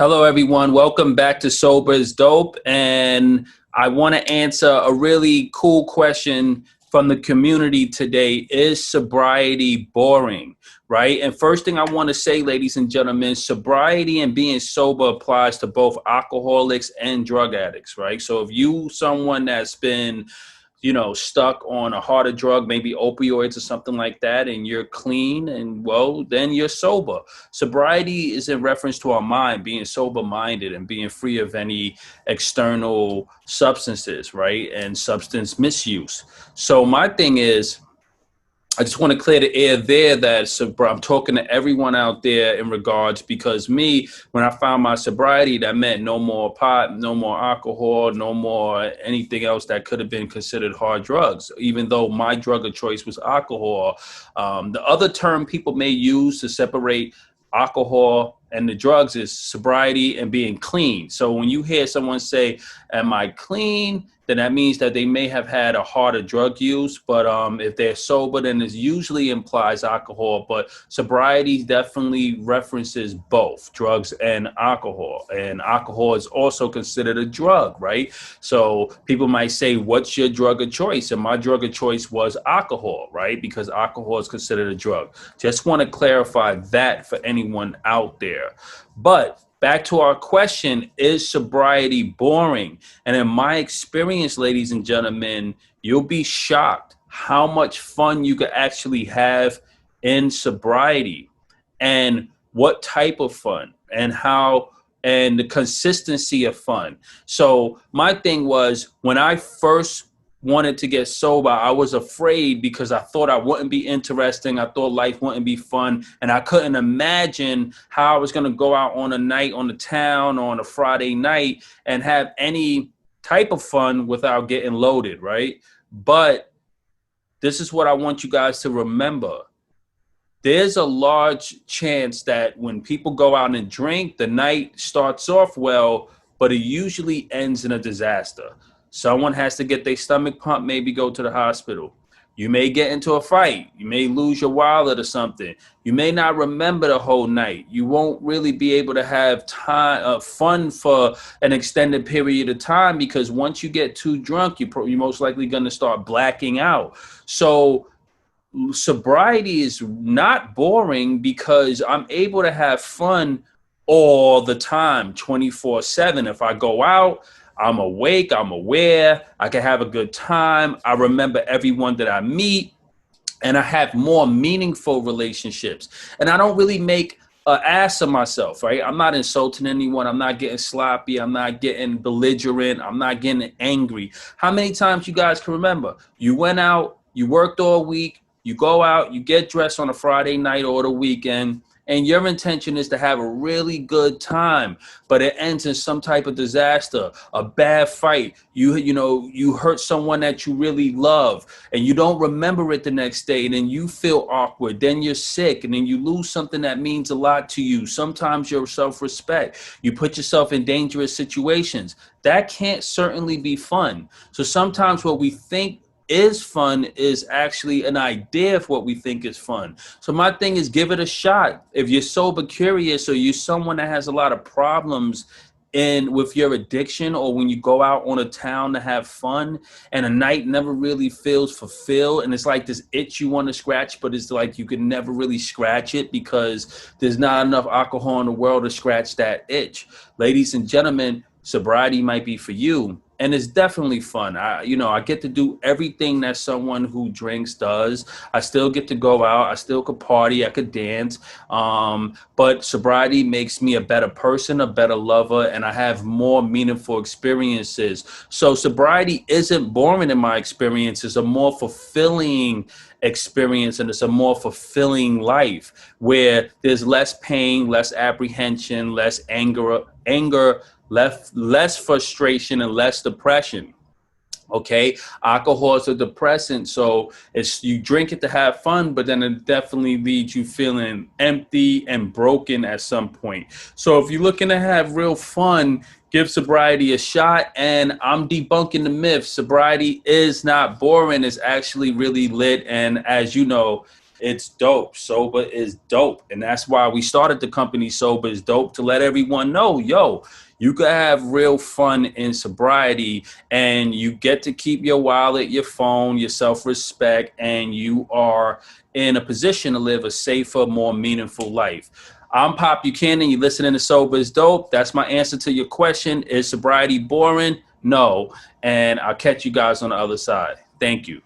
Hello, everyone. Welcome back to Sober is Dope. And I want to answer a really cool question from the community today. Is sobriety boring? Right? And first thing I want to say, ladies and gentlemen, sobriety and being sober applies to both alcoholics and drug addicts, right? So if you someone that's been stuck on a harder drug, maybe opioids or something like that, and you're clean and well, then you're sober. Sobriety is in reference to our mind, being sober minded and being free of any external substances, right? And substance misuse. So my thing is, I just want to clear the air there I'm talking to everyone out there in regards, because when I found my sobriety, that meant no more pot, no more alcohol, no more anything else that could have been considered hard drugs, even though my drug of choice was alcohol. The other term people may use to separate alcohol and the drugs is sobriety and being clean. So when you hear someone say, am I clean? Then that means that they may have had a harder drug use. But if they're sober, then it usually implies alcohol. But sobriety definitely references both drugs and alcohol. And alcohol is also considered a drug, right? So people might say, what's your drug of choice? And my drug of choice was alcohol, right? Because alcohol is considered a drug. Just want to clarify that for anyone out there. But back to our question, is sobriety boring? And in my experience, ladies and gentlemen, you'll be shocked how much fun you could actually have in sobriety, and what type of fun, and how, and the consistency of fun. So my thing was, when I first wanted to get sober, I was afraid because I thought I wouldn't be interesting. I thought life wouldn't be fun. And I couldn't imagine how I was going to go out on a night on the town on a Friday night and have any type of fun without getting loaded, right? But this is what I want you guys to remember. There's a large chance that when people go out and drink, the night starts off well, but it usually ends in a disaster. Someone has to get their stomach pumped, maybe go to the hospital. You may get into a fight. You may lose your wallet or something. You may not remember the whole night. You won't really be able to have fun for an extended period of time, because once you get too drunk, you're most likely going to start blacking out. So sobriety is not boring because I'm able to have fun all the time, 24/7. If I go out, I'm awake, I'm aware, I can have a good time. I remember everyone that I meet, and I have more meaningful relationships. And I don't really make an ass of myself, right? I'm not insulting anyone. I'm not getting sloppy. I'm not getting belligerent. I'm not getting angry. How many times you guys can remember? You went out, you worked all week, you go out, you get dressed on a Friday night or the weekend, and your intention is to have a really good time, but it ends in some type of disaster, a bad fight. You hurt someone that you really love, and you don't remember it the next day, and then you feel awkward. Then you're sick, and then you lose something that means a lot to you. Sometimes your self-respect. You put yourself in dangerous situations. That can't certainly be fun. So sometimes what we think is fun is actually an idea of what we think is fun. So my thing is, give it a shot. If you're sober curious, or you're someone that has a lot of problems with your addiction, or when you go out on a town to have fun and a night never really feels fulfilled, and it's like this itch you want to scratch, but it's like you can never really scratch it because there's not enough alcohol in the world to scratch that itch. Ladies and gentlemen, sobriety might be for you. And it's definitely fun. I get to do everything that someone who drinks does. I still get to go out. I still could party. I could dance. But sobriety makes me a better person, a better lover, and I have more meaningful experiences. So sobriety isn't boring in my experience. It's a more fulfilling experience, and it's a more fulfilling life where there's less pain, less apprehension, less anger, less frustration, and less depression. Okay, alcohol is a depressant, so you drink it to have fun, but then it definitely leaves you feeling empty and broken at some point. So if you're looking to have real fun, give sobriety a shot. And I'm debunking the myth. Sobriety is not boring. It's actually really lit. And as you know, It's dope. Sober is dope. And that's why we started the company Sober is Dope, to let everyone know, yo, you can have real fun in sobriety, and you get to keep your wallet, your phone, your self-respect, and you are in a position to live a safer, more meaningful life. I'm Pop Buchanan. You're listening to Sober is Dope. That's my answer to your question. Is sobriety boring? No. And I'll catch you guys on the other side. Thank you.